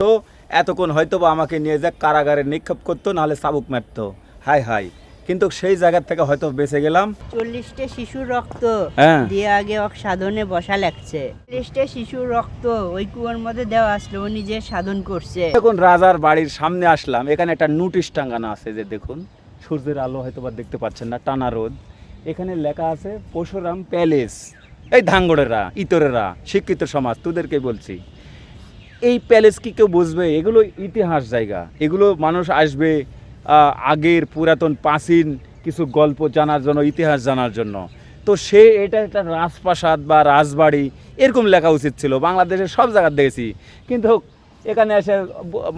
তো এতক্ষণ হয়তো বা আমাকে নিয়ে যা কারাগারে নিক্ষেপ করতো, নাহলে চাবুক মারতো। হাই হাই, কিন্তু সেই জায়গা থেকে হয়তো বেঁচে গেলাম। 40টা শিশুর রক্ত হ্যাঁ। দিয়ে আগে সাধনে বসা লাগছে। 40টা শিশুর রক্ত ওই কুয়োর মধ্যে দেওয়া আসলো, ও নিজে সাধন করছে। এখন রাজার বাড়ির সামনে আসলাম, এখানে একটা নোটিশ টাঙ্গানো আছে, যে দেখুন সূর্যের আলো হয়তো বা দেখতে পাচ্ছেন না, টানা রোদ। এখানে লেখা আছে পরশুরাম প্যালেস। এই ধাঙ্গড়েরা, ইতরেরা, শিক্ষিত সমাজ, তোদেরকে বলছি, এই প্যালেস কি কেউ বুঝবে? এগুলো ইতিহাস জায়গা, এগুলো মানুষ আসবে আগের পুরাতন প্রাচীন কিছু গল্প জানার জন্য, ইতিহাস জানার জন্য। তো সে এটা একটা রাজপ্রাসাদ বা রাজবাড়ি এরকম লেখা উচিত ছিল। বাংলাদেশের সব জায়গায় দেখেছি, কিন্তু এখানে এসে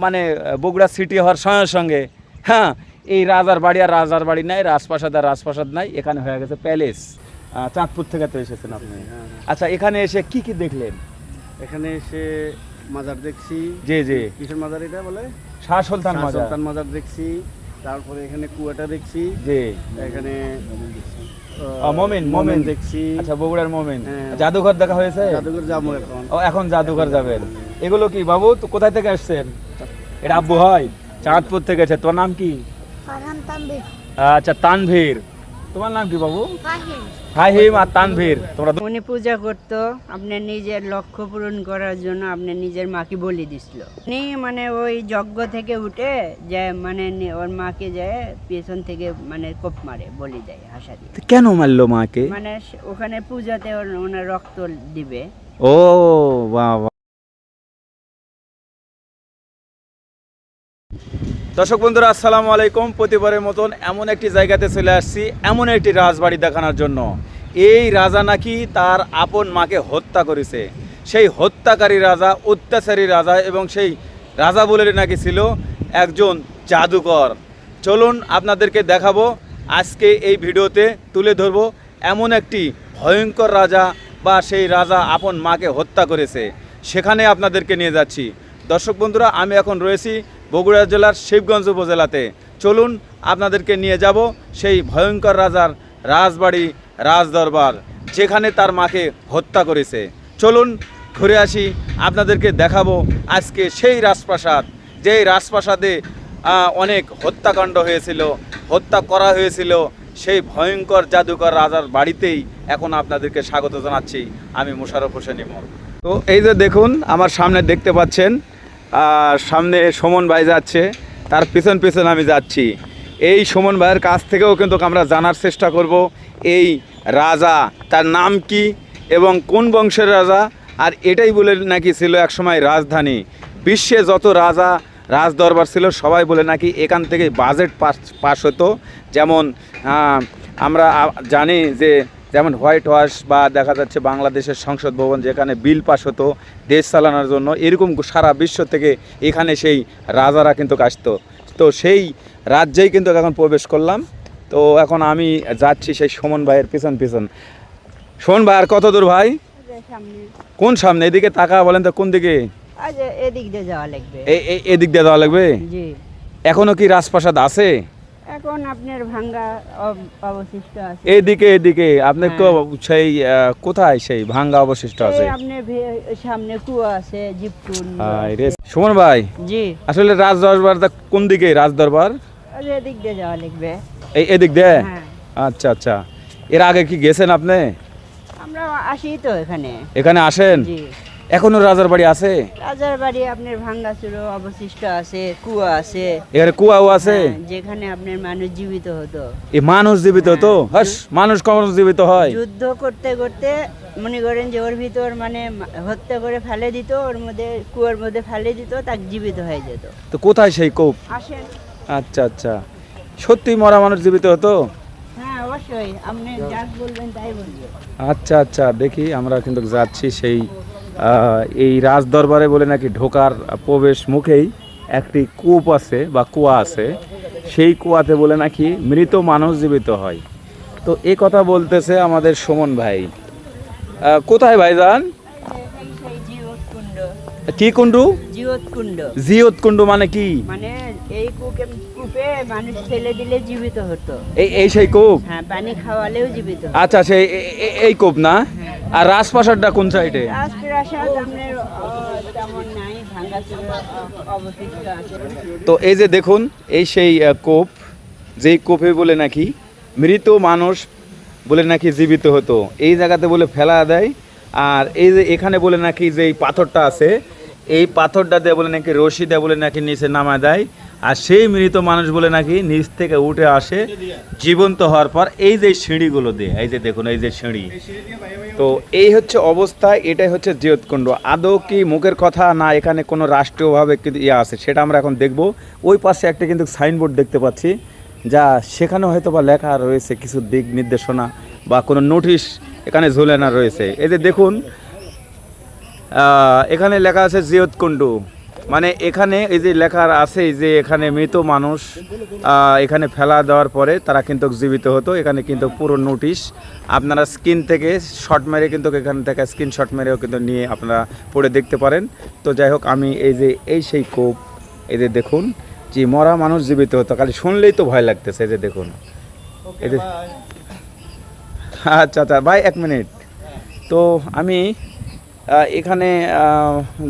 মানে বগুড়া সিটি হওয়ার সঙ্গে সঙ্গে হ্যাঁ, এই রাজার বাড়ি আর রাজার বাড়ি নাই, রাজপ্রাসাদ আর রাজপ্রাসাদ নাই, এখানে হয়ে গেছে প্যালেস। চাঁদপুর থেকে তো এসেছেন আপনি। আচ্ছা, এখানে এসে কি কি দেখলেন? এখানে এসে মাজার দেখছি। জি জি। কিসের মাজার এটা বলে? শাহ সুলতান মাজার। সুলতান মাজার দেখছি। তারপরে এখানে কুয়াটা দেখছি। জি। এখানে মোমেন দেখছি। আচ্ছা, বগুড়ার মোমেন। হ্যাঁ। জাদুঘর দেখা হয়েছে? জাদুঘর যাবো এখন। ও, এখন জাদুঘর যাবেন। এগুলো কি বাবু, তো কোথায় থেকে আসছেন? এটা আব্বু হয়, চাঁদপুর থেকে এসে। তোমার নাম কি? আচ্ছা, তানভীর। তোমার নাম কি বাবু? ফাহিম আর তানভীর। তোমরা উনি পূজা করতো আপনার নিজের লক্ষ্য পূরণ করার জন্য, আপনার নিজের মাকে বলি দিছিল। উনি মানে ওই যজ্ঞ থেকে উঠে যে মানে ওর মাকে যায় পেছন থেকে মানে কোপ মারে, বলি দেয় হাসা দিয়ে। কেন মারলো মাকে? মানে ওখানে পূজাতে ওনার রক্ত দিবে। ও বাহ বাহ। দর্শক বন্ধুরা, আসসালামু আলাইকুম। প্রতিবারের মতন এমন একটি জায়গাতে চলে আসছি, এমন একটি রাজবাড়ি দেখানোর জন্য। এই রাজা নাকি তার আপন মাকে হত্যা করেছে। সেই হত্যাকারী রাজা, অত্যাচারী রাজা, এবং সেই রাজা বলে নাকি ছিল একজন জাদুকর। চলুন আপনাদেরকে দেখাবো, আজকে এই ভিডিওতে তুলে ধরবো এমন একটি ভয়ঙ্কর রাজা, বা সেই রাজা আপন মাকে হত্যা করেছে, সেখানে আপনাদেরকে নিয়ে যাচ্ছি। দর্শক বন্ধুরা, আমি এখন রয়েছি বগুড়া জেলার শিবগঞ্জ উপজেলাতে। চলুন আপনাদেরকে নিয়ে যাব সেই ভয়ঙ্কর রাজার রাজবাড়ি, রাজদরবার, যেখানে তার মাকে হত্যা করেছে। চলুন ঘুরে আসি, আপনাদেরকে দেখাবো আজকে সেই রাজপ্রাসাদ, যেই রাজপ্রাসাদে অনেক হত্যাকাণ্ড হয়েছিল, হত্যা করা হয়েছিল। সেই ভয়ঙ্কর জাদুকর রাজার বাড়িতেই এখন আপনাদেরকে স্বাগত জানাচ্ছি আমি, মোশাররফ হোসেন ইমন। তো এই যে দেখুন আমার সামনে দেখতে পাচ্ছেন, সামনে সুমন ভাই যাচ্ছে, তার পিছন পিছন আমি যাচ্ছি। এই সুমন ভাইয়ের কাছ থেকেও কিন্তু আমরা জানার চেষ্টা করব এই রাজা, তার নাম কি এবং কোন বংশের রাজা। আর এটাই বলে নাকি ছিল একসময় রাজধানী। বিশ্বে যত রাজা রাজদরবার ছিল সবাই বলে নাকি এখান থেকে বাজেট পাস হতো। যেমন আমরা জানি যে যেমন হোয়াইট হাউস, বা দেখা যাচ্ছে বাংলাদেশের সংসদ ভবন, যেখানে বিল পাস হতো দেশ চালানোর জন্য, এরকম সারা বিশ্ব থেকে এখানে সেই রাজারা কিন্তু আসতো। তো সেই রাজ্যেই কিন্তু এখন প্রবেশ করলাম। তো এখন আমি যাচ্ছি সেই সুমন ভাইয়ের পিছন পিছন। সুমন ভাই, আর কত দূর ভাই? কোন সামনে? এদিকে তাকা, বলেন তো কোন দিকে? এদিক দিয়ে যাওয়া লাগবে। এদিক দিয়ে যাওয়া লাগবে? জি। এখনো কি রাজপ্রাসাদ আছে? এখন আপনার ভাঙ্গা অবশিষ্ট আছে। এদিকে এদিকে আপনি তো সেই কোথায় সেই ভাঙ্গা অবশিষ্ট আছে? আপনার সামনে কুয়া আছে, জিপটুন। সুমন ভাই, জি, আসলে রাজদরবারটা কোন দিকে? রাজদরবার এদিক দিয়ে যাওয়া লাগবে। এদিক দিয়ে? হ্যাঁ। আচ্ছা আচ্ছা। এর আগে কি গেছেন আপনি? আমরা আসি তো এখানে। এখানে আসেন? জি। এখনো রাজার বাড়ি আছে? রাজার বাড়ি আপনার ভাঙ্গা চুরো অবশিষ্ট আছে, কুয়া আছে। এখানে কুয়াও আছে? হ্যাঁ, যেখানে আপনার মানুষ জীবিত হতো। এই মানুষ জীবিত হতো? হাস, মানুষ কখন জীবিত হয়? যুদ্ধ করতে করতে মনে করেন যে ওর ভিতর মানে হত্যা করে ফেলে দিত, ওর মধ্যে কুয়ার মধ্যে ফেলে দিত, তাকে জীবিত হয়ে যেত। তো কোথায় সেই কূপ? আসেন। আচ্ছা আচ্ছা, সত্যি মরা মানুষ জীবিত হতো? হ্যাঁ অবশ্যই, আপনি যা বলবেন তাই বলবেন। আচ্ছা আচ্ছা, দেখি আমরা কিন্তু যাচ্ছি সেই এই রাজদরবারে বলে নাকি ঢোকার প্রবেশ মুখেই একটি কূপ আছে বা কুয়া আছে। সেই কুয়াতে বলে নাকি মৃত মানুষ জীবিত হয়। তো এই কথা বলতেছে আমাদের সুমন ভাই। কোথায় ভাইজান? কি কুণ্ডু? জিওতকুণ্ড। জিওতকুণ্ড মানে কি? মানে এই কূপে মানুষ ফেলে দিলে জীবিত হতো। এই সেই কূপ? হ্যাঁ, পানি খাওয়ালেও জীবিত হতো। আচ্ছা, সেই এই কূপ না? আর রাজপ্রাসাদটা কোন সাইডে? রাজপ্রাসাদ আপনার তেমন নাই, ভাঙা কাছে অবশিষ্ট আছে। তো এই যে দেখুন, এই সেই কূপ, যেই কূপে বলে নাকি মৃত মানুষ বলে নাকি জীবিত হতো, এই জায়গাতে বলে ফেলা দেয়। আর এই যে এখানে বলে নাকি যে এই পাথরটা আছে, এই পাথরটা দিয়ে বলে নাকি রশি দিয়ে বলে নাকি নিচে নামা দেয়। আর সেই মৃত মানুষ বলে নাকি নিচ থেকে উঠে আসে জীবন্ত হওয়ার পর এই যে সিঁড়িগুলো দিয়ে, এই যে দেখুন এই যে সিঁড়ি। তো এই হচ্ছে অবস্থা, এটাই হচ্ছে জিয়তকুণ্ড। আদৌ কি মুখের কথা না এখানে কোনো রাষ্ট্রীয়ভাবে কিন্তু ইয়ে আছে, সেটা আমরা এখন দেখব। ওই পাশে একটা কিন্তু সাইনবোর্ড দেখতে পাচ্ছি, যা সেখানে হয়তো বা লেখা রয়েছে কিছু দিক নির্দেশনা বা কোনো নোটিশ এখানে ঝুলানো রয়েছে। এই যে দেখুন, এখানে লেখা আছে জিয়তকুণ্ড, মানে এখানে এই যে লেখা আছে যে এখানে মৃত মানুষ এখানে ফেলা দেওয়ার পরে তারা কিন্তু জীবিত হতো। এখানে কিন্তু পুরো নোটিশ আপনারা স্ক্রিন থেকে শর্ট মেরে কিন্তু এখান থেকে স্ক্রিনশট মেরেও কিন্তু নিয়ে আপনারা পড়ে দেখতে পারেন। তো যাই হোক, আমি এই যে এই সেই কূপ, এই যে দেখুন যে মরা মানুষ জীবিত হতো, খালি শুনলেই তো ভয় লাগতেছে। এই যে দেখুন, এই যে আচ্ছা আচ্ছা ভাই, এক মিনিট। তো আমি এখানে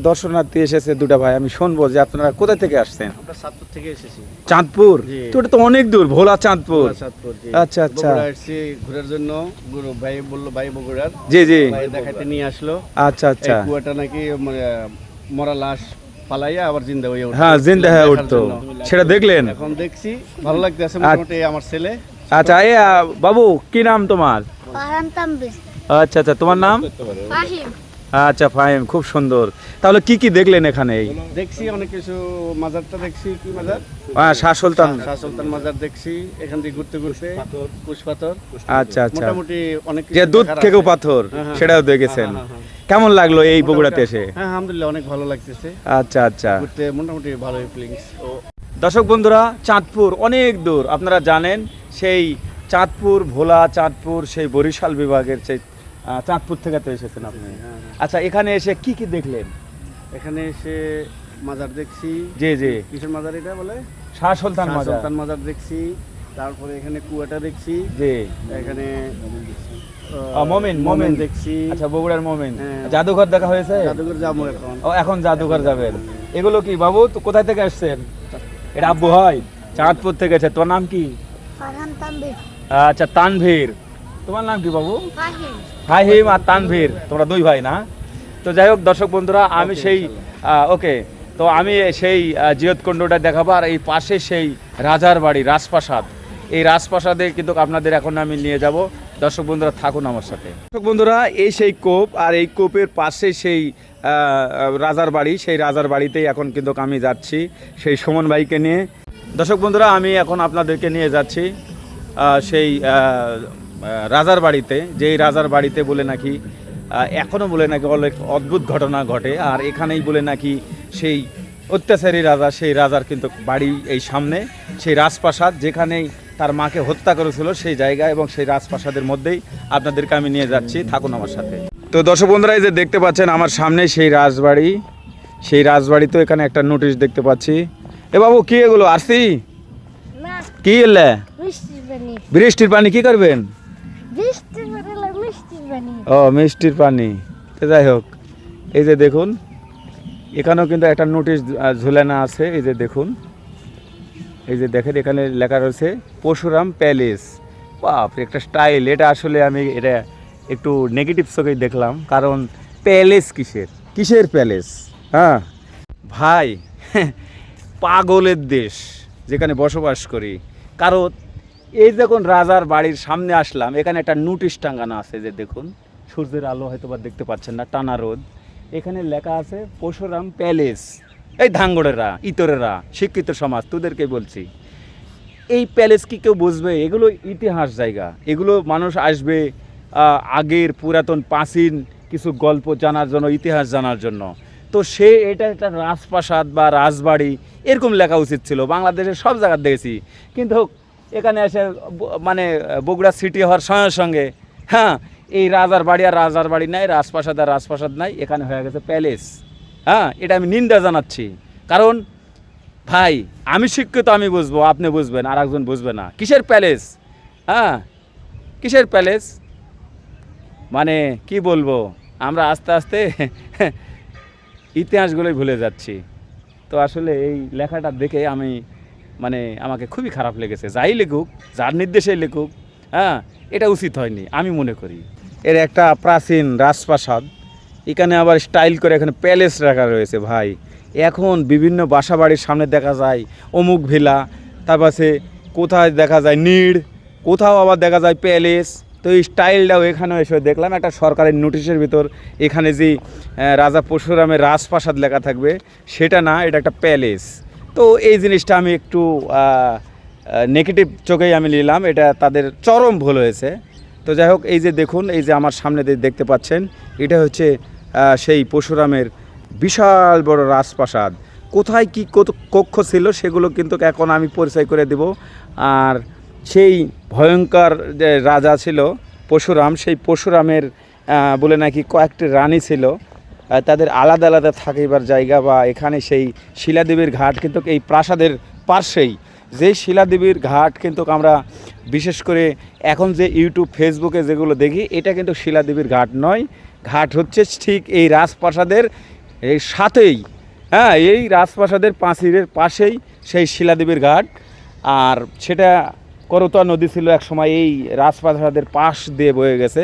দর্শনার্থী এসেছে দুটা ভাই, আমি শুনবো যে আপনারা কোথা থেকে আসছেন? আমরা চাঁদপুর থেকে এসেছি। চাঁদপুর? জি। তো এটা তো অনেক দূর, ভোলা চাঁদপুর। চাঁদপুর, জি। আচ্ছা আচ্ছা, বগুড়া আসছি ঘোরার জন্য। ভাই বললো ভাই বগুড়ার, জি জি, ভাই দেখাতে নিয়ে আসলো। আচ্ছা আচ্ছা, এই কুয়াটা নাকি মরা লাশ ফালাইয়া আবার জিন্দা হয়ে উঠতো। হ্যাঁ জিন্দা হয়ে দেখার উঠতো, জন্য। সেটা দেখলেন? এখন দেখছি, ভালো লাগতেছে। মোটামুটি আমার ছেলে। আচ্ছা, এই বাবু কি নাম তোমার? ফারহান তানভীর। আচ্ছা আচ্ছা, তোমার নাম? ফাহিম। আচ্ছা ফাহিম, খুব সুন্দর। তাহলে কি কি দেখলেন এখানে? দেখছি অনেক কিছু। মাজারটা দেখছি, কি মাজার? শাহ সুলতান। শাহ সুলতান মাজার দেখছি। এখান থেকে ঘুরতে ঘুরতে কুশ পাথর, আচ্ছা আচ্ছা, মোটামুটি অনেক কিছু যে দুধ দেখার থেকেও আছে। পাথর, হ্যাঁ, হ্যাঁ। সেটাও দেখেছেন? হ্যাঁ, হ্যাঁ, হ্যাঁ। কেমন লাগলো এই বগুড়াতে এসে? হ্যাঁ আলহামদুলিল্লাহ, অনেক ভালো লাগতেছে। আচ্ছা আচ্ছা, ঘুরতে মোটামুটি ভালোই ফিলিংস। দর্শক বন্ধুরা, চাঁদপুর অনেক দূর, আপনারা জানেন। সেই চাঁদপুর, ভোলা চাঁদপুর, সেই বরিশাল বিভাগের সেই চাঁদপুর থেকে তো এসেছেন আপনি। আচ্ছা, এখানে এসে কি কি দেখলেন? এখানে এসে মাজার দেখছি। জি জি, কিসের মাজার এটা বলে? শাহ সুলতান শাহ মাজার। সুলতান মাজার দেখছি। তারপরে এখানে কুয়াটা দেখছি। জি, এখানে মমিন মোমেন দেখছি। আচ্ছা, বগুড়ার মমিন। হ্যাঁ। জাদুঘর দেখা হয়েছে? জাদুঘর যাবো এখন। ও, এখন জাদুঘর যাবেন। এগুলো কি বাবু, তো কোথায় থেকে আসছেন? এটা আব্বু হয়? চাঁদপুর থেকে এসে। তোমার নাম কি? ফারহান তানভীর। আচ্ছা, তানভীর। তোমার নাম কি বাবু? ফাহিম। ফাহিম আর তানভীর, তোমরা দুই ভাই না? তো যাই হোক দর্শক বন্ধুরা, আমি সেই ওকে, তো আমি সেই জিয়তকুণ্ডটা দেখাবো। আর এই পাশে সেই রাজার বাড়ি, রাজপ্রাসাদ। এই রাজপ্রাসাদে কিন্তু আপনাদের এখন আমি নিয়ে যাব। দর্শক বন্ধুরা থাকুন আমার সাথে। দর্শক বন্ধুরা, এই সেই কূপ, আর এই কূপের পাশে সেই রাজার বাড়ি। সেই রাজার বাড়িতেই এখন কিন্তু আমি যাচ্ছি সেই সুমন ভাইকে নিয়ে। দর্শক বন্ধুরা, আমি এখন আপনাদেরকে নিয়ে যাচ্ছি সেই রাজার বাড়িতে। যেই রাজার বাড়িতে বলে নাকি এখনও বলে নাকি অনেক অদ্ভুত ঘটনা ঘটে। আর এখানেই বলে নাকি সেই অত্যাচারী রাজা, সেই রাজার কিন্তু বাড়ি এই সামনে, সেই রাজপ্রাসাদ যেখানেই তার মাকে হত্যা করেছিল সেই জায়গা, এবং সেই রাজপ্রাসাদের মধ্যেই আপনাদেরকে আমি নিয়ে যাচ্ছি, থাকুন আমার সাথে। তো দর্শক বন্ধুরা, এই যে দেখতে পাচ্ছেন আমার সামনে সেই রাজবাড়ি। সেই রাজবাড়িতেও এখানে একটা নোটিশ দেখতে পাচ্ছি। এ বাবু, কি এগুলো আরসি? না, কি এলে? মিষ্টির পানি। বৃষ্টির পানি কি করবেন? বৃষ্টির পানি হলো মিষ্টির পানি। ও, মিষ্টির পানি। তো যাই হোক, এই যে দেখুন এখানেও কিন্তু একটা নোটিশ ঝুলানো আছে। এই যে দেখুন, এই যে দেখেন এখানে লেখা রয়েছে পরশুরাম প্যালেস। বাপরে, একটা স্টাইল। এটা আসলে আমি এটা একটু নেগেটিভ চোখেই দেখলাম, কারণ প্যালেস কিসের, কিসের প্যালেস? হ্যাঁ ভাই, পাগলের দেশ যেখানে বসবাস করি। কারণ এই যখন রাজার বাড়ির সামনে আসলাম, এখানে একটা নোটিশ টাঙানো আছে। যে দেখুন, সূর্যের আলো হয়তো বা দেখতে পাচ্ছেন না, টানা রোদ। এখানে লেখা আছে পরশুরাম প্যালেস। এই ধাঙ্গড়েরা, ইতরেরা, শিক্ষিত সমাজ, তোদেরকে বলছি, এই প্যালেস কি কেউ বুঝবে? এগুলো ইতিহাস জায়গা, এগুলো মানুষ আসবে আগের পুরাতন প্রাচীন কিছু গল্প জানার জন্য, ইতিহাস জানার জন্য। তো সে এটা একটা রাজপ্রাসাদ বা রাজবাড়ি এরকম লেখা উচিত ছিল। বাংলাদেশের সব জায়গায় দেখেছি, কিন্তু এখানে এসে মানে বগুড়া সিটি হওয়ার সঙ্গে সঙ্গে হ্যাঁ, এই রাজার বাড়ি আর রাজার বাড়ি নাই, রাজপ্রাসাদ আর রাজপ্রাসাদ নাই, এখানে হয়ে গেছে প্যালেস। হ্যাঁ, এটা আমি নিন্দা জানাচ্ছি। কারণ ভাই, আমি শিক্ষিত, আমি বুঝবো, আপনি বুঝবেন, আর একজন বুঝবে না। কিসের প্যালেস? হ্যাঁ, কিসের প্যালেস? মানে কি বলবো, আমরা আস্তে আস্তে ইতিহাসগুলোই ভুলে যাচ্ছি। তো আসলে এই লেখাটা দেখে আমি মানে আমাকে খুবই খারাপ লেগেছে। যাই লেখুক, যার নির্দেশে লেখুক, হ্যাঁ, এটা উচিত হয়নি আমি মনে করি। এর একটা প্রাচীন রাজপ্রাসাদ, এখানে আবার স্টাইল করে এখানে প্যালেস রাখা রয়েছে ভাই। এখন বিভিন্ন বাসা বাড়ির সামনে দেখা যায় অমুক ভিলা, তারপরে কোথায় দেখা যায় নিড়, কোথাও আবার দেখা যায় প্যালেস। তো এই স্টাইলটাও এখানেও এসে দেখলাম একটা সরকারের নোটিশের ভিতর এখানে যে রাজা পরশুরামের রাজপ্রাসাদ লেখা থাকবে সেটা না, এটা একটা প্যালেস। তো এই জিনিসটা আমি একটু নেগেটিভ চোখেই আমি নিলাম, এটা তাদের চরম ভুল হয়েছে। তো যাই হোক, এই যে দেখুন, এই যে আমার সামনে দেখতে পাচ্ছেন, এটা হচ্ছে সেই পরশুরামের বিশাল বড় রাজপ্রাসাদ। কোথায় কি কত কক্ষ ছিল সেগুলো কিন্তু এখন আমি পরিচয় করে দেব। আর সেই ভয়ঙ্কর যে রাজা ছিল পরশুরাম, সেই পরশুরামের বলে নাকি কয়েকটি রানী ছিল, তাদের আলাদা আলাদা থাকিবার জায়গা, বা এখানে সেই শিলাদেবীর ঘাট কিন্তু এই প্রাসাদের পাশেই। যেই শিলাদেবীর ঘাট কিন্তু আমরা বিশেষ করে এখন যে ইউটিউব ফেসবুকে যেগুলো দেখি, এটা কিন্তু শিলাদেবীর ঘাট নয়, ঘাট হচ্ছে ঠিক এই রাজপ্রাসাদের এই সাথেই, হ্যাঁ, এই রাজপ্রাসাদের পাঁচিলের পাশেই সেই শিলাদেবীর ঘাট। আর সেটা করতোয়া নদী ছিল এক সময়, এই রাজপ্রাসাদের পাশ দিয়ে বয়ে গেছে।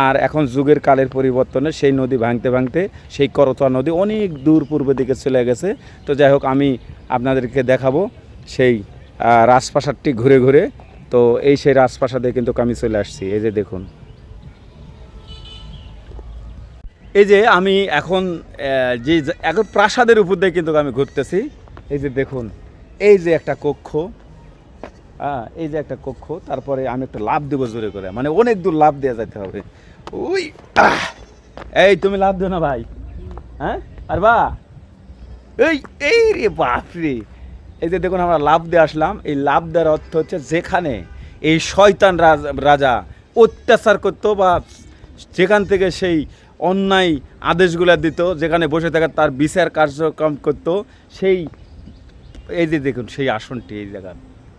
আর এখন যুগের কালের পরিবর্তনে সেই নদী ভাঙতে ভাঙতে সেই করতোয়া নদী অনেক দূর পূর্ব দিকে চলে গেছে। তো যাই হোক, আমি আপনাদেরকে দেখাবো সেই রাজপ্রাসাদটি ঘুরে ঘুরে। তো এই সেই রাজপ্রাসাদে কিন্তু আমি চলে আসছি। এই যে দেখুন, এই যে আমি এখন যে এখন প্রাসাদের উপর দিয়ে কিন্তু আমি ঘুরতেছি। এই যে দেখুন, এই যে একটা কক্ষ, এই যে একটা কক্ষ, তারপরে আমি একটা লাফ দেবো জোরে করে, মানে অনেক দূর লাফ দেওয়া যেতে হবে। ওই এই তুমি লাফ দিও না ভাই, হ্যাঁ, আর বা এই এই রে বাপরে, এই যে দেখুন আমরা লাফ দিয়ে আসলাম। এই লাফ দেওয়ার অর্থ হচ্ছে যেখানে এই শয়তান রাজা অত্যাচার করতো, বা যেখান থেকে সেই অন্যায় আদেশগুলো দিত, যেখানে বসে থাকা তার বিচার কার্যক্রম করতো, সেই এই যে দেখুন সেই আসনটি, এই জায়গা,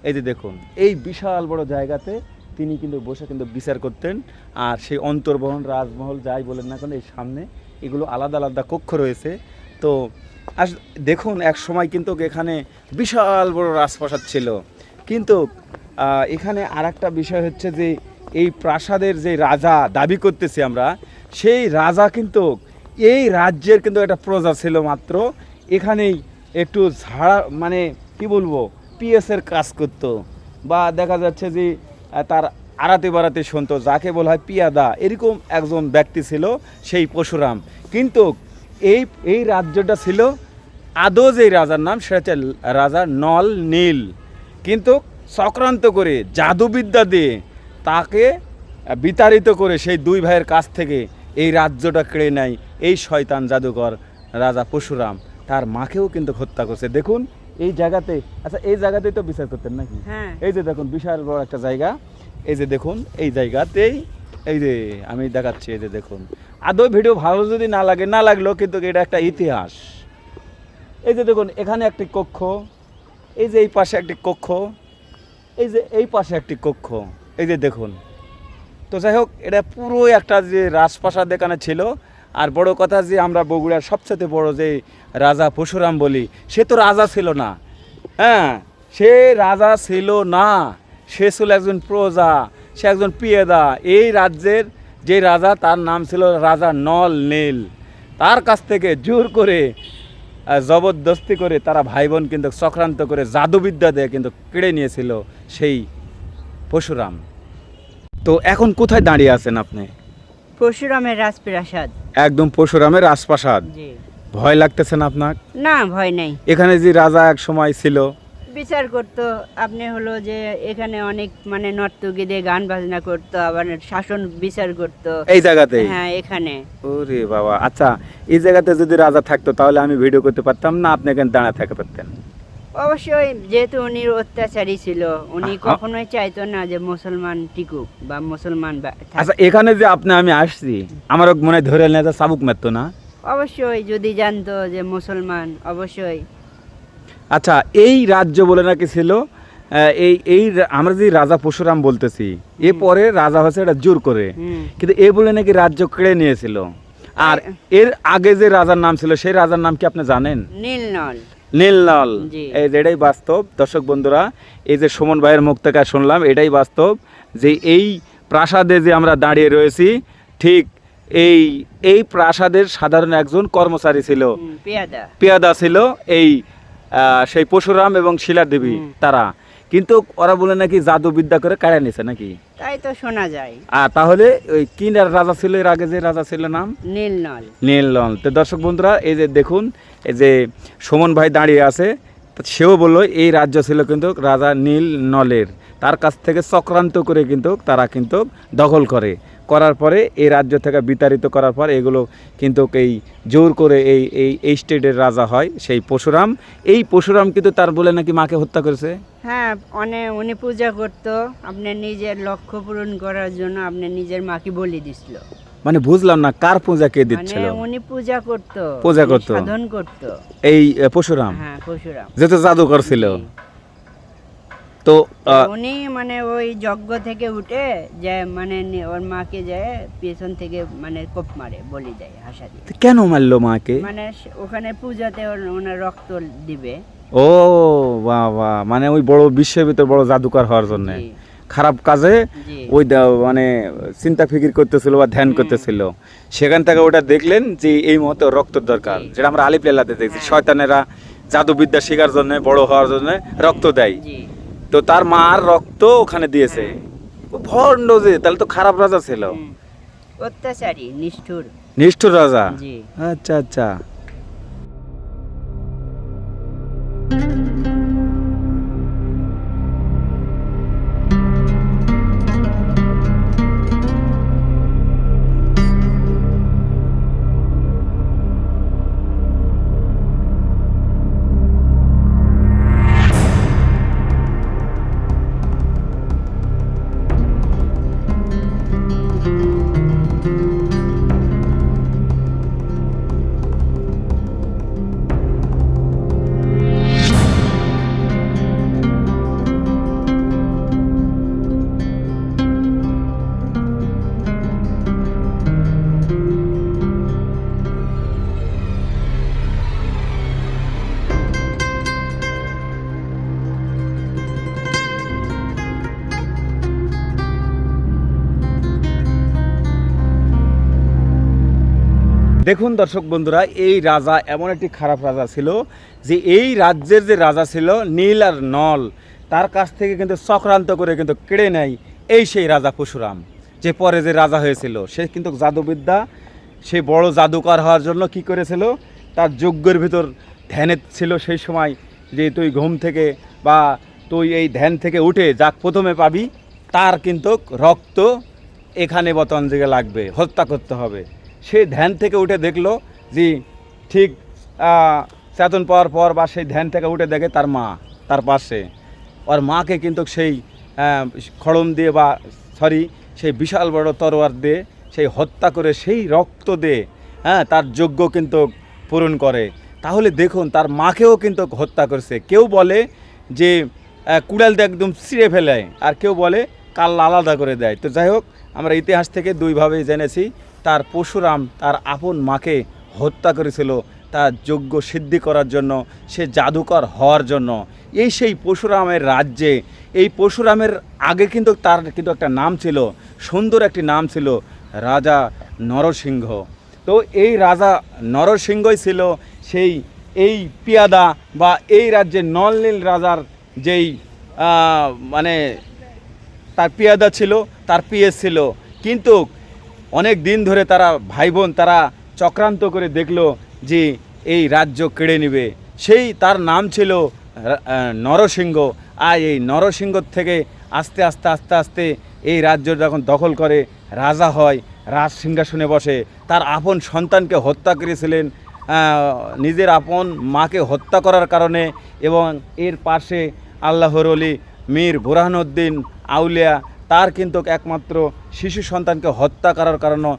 এই যে দেখুন এই বিশাল বড় জায়গাতে তিনি কিন্তু বসে কিন্তু বিচার করতেন। আর সেই অন্তর্বহন রাজমহল যাই বলেন না কেন, এই সামনে এগুলো আলাদা আলাদা কক্ষ রয়েছে। তো দেখুন এক সময় কিন্তু এখানে বিশাল বড় রাজপ্রাসাদ ছিল। কিন্তু এখানে আর একটা বিষয় হচ্ছে যে এই প্রাসাদের যে রাজা দাবি করতেছি আমরা, সেই রাজা কিন্তু এই রাজ্যের কিন্তু একটা প্রজা ছিল মাত্র। এখানেই একটু ঝাড়া, মানে কি বলবো, পিএসের কাজ করতো, বা দেখা যাচ্ছে যে তার আড়াতে বাড়াতে শুনতো, যাকে বলা হয় পিয়াদা, এরকম একজন ব্যক্তি ছিল সেই পরশুরাম। কিন্তু এই রাজ্যটা ছিল আদৌ যে রাজার নাম সেটা হচ্ছে রাজা নল নীল। কিন্তু চক্রান্ত করে জাদুবিদ্যা দিয়ে তাকে বিতাড়িত করে সেই দুই ভাইয়ের কাছ থেকে এই রাজ্যটা কেড়ে নেয় এই শয়তান জাদুকর রাজা পরশুরাম। তার মাকেও কিন্তু হত্যা করছে। দেখুন এই জায়গাতে, আচ্ছা এই জায়গাতেই তো বিচার করতেন নাকি? হ্যাঁ। এই যে দেখুন বিশাল বড় একটা জায়গা, এই যে দেখুন এই জায়গাতেই, এই যে আমি দেখাচ্ছি, এই যে দেখুন। আদৌ ভিডিও ভালো যদি না লাগলেও কিন্তু এটা একটা ইতিহাস। এই যে দেখুন এখানে একটি কক্ষ, এই যে এই পাশে একটি কক্ষ, এই যে এই পাশে একটি কক্ষ, এই যে দেখুন। তো যাই হোক, এটা পুরো একটা যে রাজপ্রাসাদ এখানে ছিল। আর বড় কথা যে আমরা বগুড়ার সবচেয়ে বড় যে রাজা পরশুরাম বলি, সে তো রাজা ছিল না, হ্যাঁ, সে রাজা ছিল না, সে ছিল একজন প্রজা, সে একজন পিয়াদা। এই রাজ্যের যে রাজা, তার নাম ছিল রাজা নল নীল। তার কাছ থেকে জোর করে জবরদস্তি করে তারা ভাই বোন কিন্তু চক্রান্ত করে জাদুবিদ্যা দিয়ে কিন্তু কেড়ে নিয়েছিল সেই পরশুরাম। তো এখন কোথায় দাঁড়িয়ে আছেন আপনি? পরশুরামের রাজপ্রাসাদ। একদম পরশুরামের রাজপ্রাসাদ। জি। ভয় লাগতেছে না আপনার? না, ভয় নাই। এখানে যে রাজা এক সময় ছিল, বিচার করতো, আপনি হলো যে এখানে অনেক মানে নর্তকী দিয়ে গান বাজনা করতো, আবার শাসন বিচার করতো এই জায়গাতে? হ্যাঁ, এখানে। ওরে বাবা, আচ্ছা এই জায়গাতে যদি রাজা থাকতো তাহলে আমি ভিডিও করতে পারতাম না? আপনি এখানে দাঁড়া থাকতে পারতেন? অবশ্যই, যেহেতু উনি অত্যাচারী ছিল, উনি কখনোই চাইতো না যে মুসলমান টিকুক বা মুসলমান থাকুক। আচ্ছা এখানে যে আমি আসছি, আমারও মনে ধরে নিয়ে চাবুক মারতো না? অবশ্যই, যদি জানতো যে মুসলমান, অবশ্যই। আচ্ছা এই রাজ্য বলে নাকি ছিল এই আমরা যে রাজা পরশুরাম বলতেছি, এ পরে রাজা হচ্ছে এটা জোর করে, কিন্তু এ বলে নাকি রাজ্য কেড়ে নিয়েছিল। আর এর আগে যে রাজার নাম ছিল সেই রাজার নাম কি আপনি জানেন? নীলনল। নীল নল, জি। এই যে এটাই বাস্তব দর্শক বন্ধুরা। এই যে সুমন ভাইয়ের মুখ থেকে শুনলাম, এটাই বাস্তব যে এই প্রাসাদে যে আমরা দাঁড়িয়ে রয়েছি, ঠিক এই এই প্রাসাদের সাধারণ একজন কর্মচারী ছিল, পেয়াদা। পেয়াদা ছিল এই সেই পরশুরাম এবং শিলাদেবী তারা। কিন্তু ওরা বলে নাকি জাদুবিদ্যা করে কাড়া নিছে নাকি। তাই তো শোনা যায়। আর তাহলে ওই কি রাজা ছিল এর আগে, যে রাজা ছিল নাম নীল নল। নীল নল। তো দর্শক বন্ধুরা, এই যে দেখুন, এই যে সুমন ভাই দাঁড়িয়ে আছে, তো সেও বললো এই রাজ্য ছিল কিন্তু রাজা নীল নলের। তার কাছ থেকে চক্রান্ত করে কিন্তু তারা কিন্তু দখল করার পরে এই রাজ্য থেকে বিতাড়িত করার পর এগুলো কিন্তু এই জোর করে এই এই এই স্টেটের রাজা হয় সেই পরশুরাম। এই পরশুরাম কিন্তু তার বলে নাকি মাকে হত্যা করেছে। হ্যাঁ, উনি পূজা করতো আপনার নিজের লক্ষ্য পূরণ করার জন্য, আপনার নিজের মাকে বলি দিছিল। মানে বুঝলাম না, কার পূজা কে দিচ্ছিল? মানে উনি পূজা করতো, পূজা করতো, সাধন করতো এই পরশুরাম। হ্যাঁ, পরশুরাম যেহেতু জাদুকর ছিল। তো উনি মানে ওই যজ্ঞ থেকে উঠে যে মানে ওর মাকে যায় পেছন থেকে মানে কোপ মারে, বলি দেয় হাসা দিয়ে। কেন মারলো মাকে? মানে ওখানে পূজাতে ওনার রক্ত দিবে। ও বাহ বাহ, মানে ওই বড় বিশ্বের ভিতর বড় জাদুকর হওয়ার জন্য জি, খারাপ কাজে জি। ওই মানে চিন্তা ফিকির করতেছিল বা ধ্যান করতেছিল। সেখান থেকে ওটা দেখলেন যে এই মুহূর্তে রক্ত দরকার, জি। যেটা আমরা আলিফ লাইলাতে দেখছি, হ্যাঁ। শয়তানেরা জাদুবিদ্যা শেখার জন্য, বড় হওয়ার জন্য রক্ত দেয়। জি, তো তার মার রক্ত ওখানে দিয়েছে। ও ভণ্ড যে, তাহলে তো খারাপ রাজা ছিল, হুম। অত্যাচারী, নিষ্ঠুর। নিষ্ঠুর রাজা। জি। আচ্ছা আচ্ছা। দেখুন দর্শক বন্ধুরা, এই রাজা এমন একটি খারাপ রাজা ছিল যে এই রাজ্যের যে রাজা ছিল নীল আর নল, তার কাছ থেকে কিন্তু চক্রান্ত করে কিন্তু কেড়ে নেয় এই সেই রাজা পরশুরাম, যে পরে যে রাজা হয়েছিল। সে কিন্তু জাদুবিদ্যা, সে বড় জাদুকর হওয়ার জন্য কি করেছিল, তার যজ্ঞের ভিতর ধ্যানে ছিল সেই সময়, যে তুই ঘুম থেকে বা তুই এই ধ্যান থেকে উঠে যাক প্রথমে পাবি, তার কিন্তু রক্ত এখানে বতন দিকে লাগবে, হত্যা করতে হবে। সে ধ্যান থেকে উঠে দেখলো যে ঠিক চেতন পাওয়ার পর বা সেই ধ্যান থেকে উঠে দেখে তার মা তার পাশে, ওর মাকে কিন্তু সেই খড়ম দিয়ে বা সেই বিশাল বড় তরোয়ার দিয়ে সেই হত্যা করে সেই রক্ত দিয়ে তার যজ্ঞ কিন্তু পূরণ করে। তাহলে দেখুন, তার মাকেও কিন্তু হত্যা করেছে। কেউ বলে যে কুড়াল দিয়ে একদম ছিঁড়ে ফেলে, আর কেউ বলে কাল্লা আলাদা করে দেয়। তো যাই হোক, আমরা ইতিহাস থেকে দুইভাবেই জেনেছি, তার পরশুরাম তার আপন মাকে হত্যা করেছিল তার যজ্ঞ সিদ্ধি করার জন্য, সে জাদুকর হওয়ার জন্য। এই সেই পরশুরামের রাজ্যে, এই পরশুরামের আগে কিন্তু তার কিন্তু একটা নাম ছিল, সুন্দর একটি নাম ছিল, রাজা নরসিংহ। তো এই রাজা নরসিংহই ছিল সেই এই পেয়াদা বা এই রাজ্যের নলনীল রাজার যেই মানে তার পেয়াদা ছিল, তার পিএস ছিল। কিন্তু অনেক দিন ধরে তারা ভাই বোন তারা চক্রান্ত করে দেখলো যে এই রাজ্য কেড়ে নেবে। সেই তার নাম ছিল নরসিংহ। আর এই নরসিংহ থেকে আস্তে আস্তে আস্তে আস্তে এই রাজ্য যখন দখল করে রাজা হয়, রাজ সিংহাসনে বসে, তার আপন সন্তানকে হত্যা করেছিলেন নিজের আপন মাকে হত্যা করার কারণে। এবং এর পাশে আল্লাহর ওলি মীর বুরহানুদ্দিন আউলিয়া, তার কিন্তু একমাত্র শিশু সন্তানকে হত্যা করার কারণে,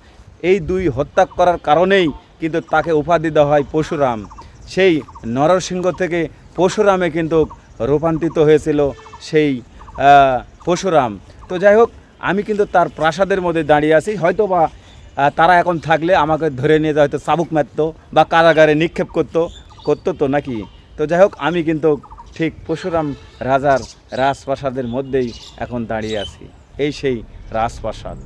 এই দুই হত্যা করার কারণেই কিন্তু তাকে উপাধি দেওয়া হয় পরশুরাম। সেই নরসিংহ থেকে পরশুরামে কিন্তু রূপান্তরিত হয়েছিল সেই পরশুরাম। তো যাই হোক, আমি কিন্তু তার প্রাসাদের মধ্যে দাঁড়িয়ে আছি। হয়তো বা তারা এখন থাকলে আমাকে ধরে নিয়ে হয়তো চাবুক মারতো বা কারাগারে নিক্ষেপ করতো তো নাকি। তো যাই হোক, আমি কিন্তু ঠিক পরশুরাম রাজার রাজপ্রাসাদের মধ্যেই এখন দাঁড়িয়ে আছি। এই সেই রাজপ্রাসাদ।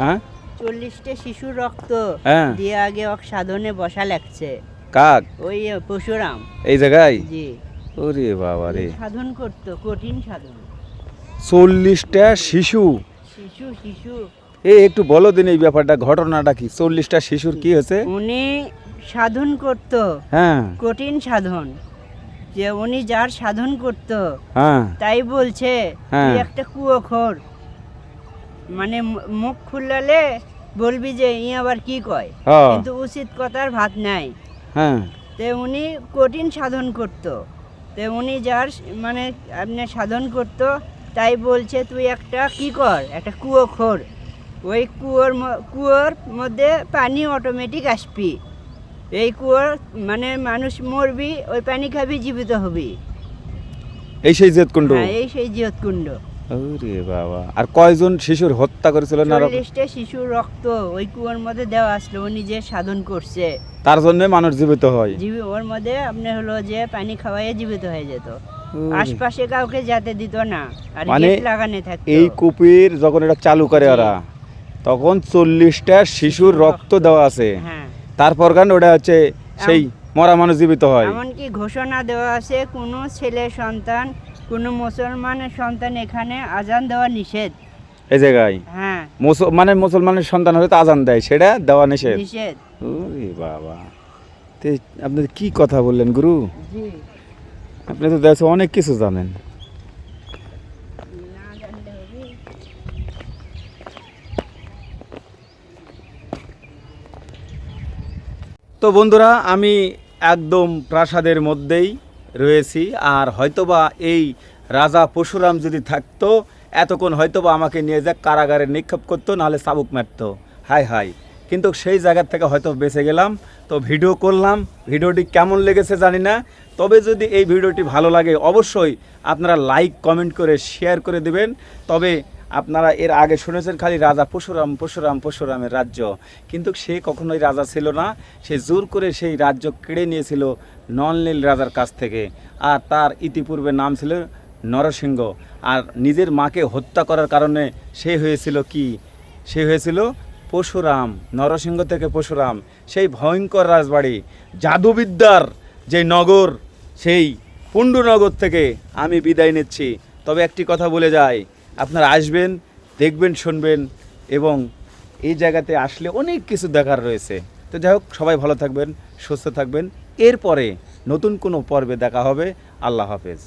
হ্যাঁ 40টা শিশুর রক্ত হ্যাঁ। দিয়ে আগে ওক সাধনে বসা লাগছে কাক ওই পরশুরাম। এই জায়গায়? জি, ওরে বাবা রে, সাধন করতো, কঠিন সাধন। 40টা শিশু। শিশু শিশু একটু বলো দিন এই ব্যাপারটা, ঘটনাটা কি? 40টা শিশুর কি হয়েছে? উনি সাধন করতো, হ্যাঁ কঠিন সাধন, যে উনি যার সাধন করতো হ্যাঁ তাই বলছে হ্যাঁ। তুই একটা কুয়োখোর, মানে মুখ খুললে বলবি যে ই আবার কি কয়, হ্যাঁ কিন্তু উচিত কথার ভাত নাই। হ্যাঁ তে উনি কঠিন সাধন করতো, তে উনি যার মানে আপনি সাধন করতো তাই বলছে তুই একটা কি কর, একটা কুয়োখোর। ওই কুয়োর মধ্যে পানি অটোমেটিক আসবি, এই কুয়োর মানে মানুষ মরবি, ওই পানি খাবি, জীবিত হবি। এই সেই জেতকুণ্ড। হ্যাঁ, এই সেই জিয়তকুণ্ড। ওরে বাবা, আর কয়জন শিশুর হত্যা করেছিল না? 40টা শিশুর রক্ত ওই কুয়োর মধ্যে দেওয়া আসলো, উনি যে সাধন করছে তার জন্য মানুষ জীবিত হয়। ওর মধ্যে আপনি হলো যে পানি খাওয়াইয়ে জীবিত হয়ে যেত, ওরে। আশপাশে কাউকে যেতে দিত না, আর মানে গেট লাগানো থাকতো। এই কুপির যখন এটা চালু করে জি। ওরা, তখন 40টা শিশুর রক্ত দেওয়া আছে। হ্যাঁ, তারপর গান ওটা হচ্ছে সেই মরা মানুষ জীবিত হয়। এমনকি ঘোষণা দেওয়া আছে কোনো ছেলে সন্তান, কোনো মুসলমানের সন্তান এখানে আজান দেওয়া নিষেধ। এই জায়গায় হ্যাঁ, মানে মুসলমানের সন্তান হলে তো আজান দেয়, সেটা দেওয়া নিষেধ। নিষেধ। ওরে বাবা, তে আপনি কি কথা বললেন গুরু? জি, আপনি তো দেখছো অনেক কিছু জানেন। না জানলে হবে? তো বন্ধুরা, আমি একদম প্রাসাদের মধ্যেই রয়েছি, আর হয়তোবা এই রাজা পরশুরাম যদি থাকতো এতক্ষণ হয়তোবা আমাকে নিয়ে যা কারাগারে নিক্ষেপ করতো, নাহলে চাবুক মারতো। হাই হাই, কিন্তু সেই জায়গার থেকে হয়তো বেঁচে গেলাম। তো ভিডিও করলাম, ভিডিওটি কেমন লেগেছে জানি না, তবে যদি এই ভিডিওটি ভালো লাগে অবশ্যই আপনারা লাইক কমেন্ট করে শেয়ার করে দিবেন। তবে আপনারা এর আগে শুনেছেন খালি রাজা পরশুরাম পরশুরাম পরশুরামের রাজ্য, কিন্তু সে কখনোই রাজা ছিল না। সে জোর করে সেই রাজ্য কেড়ে নিয়েছিল নলনীল রাজার কাছ থেকে, আর তার ইতিপূর্বে নাম ছিল নরসিংহ। আর নিজের মাকে হত্যা করার কারণে সে হয়েছিল কি? সে হয়েছিল পরশুরাম। নরসিংহ থেকে পরশুরাম, সেই ভয়ঙ্কর রাজবাড়ি, জাদুবিদ্যার যে নগর, সেই পুণ্ডনগর থেকে আমি বিদায় নিচ্ছি। তবে একটি কথা বলে যাই, আপনারা আসবেন, দেখবেন, শুনবেন, এবং এই জায়গাতে আসলে অনেক কিছু দেখার রয়েছে। তো যাই হোক, সবাই ভালো থাকবেন, সুস্থ থাকবেন। এরপরে নতুন কোনো পর্বে দেখা হবে। আল্লাহ হাফেজ।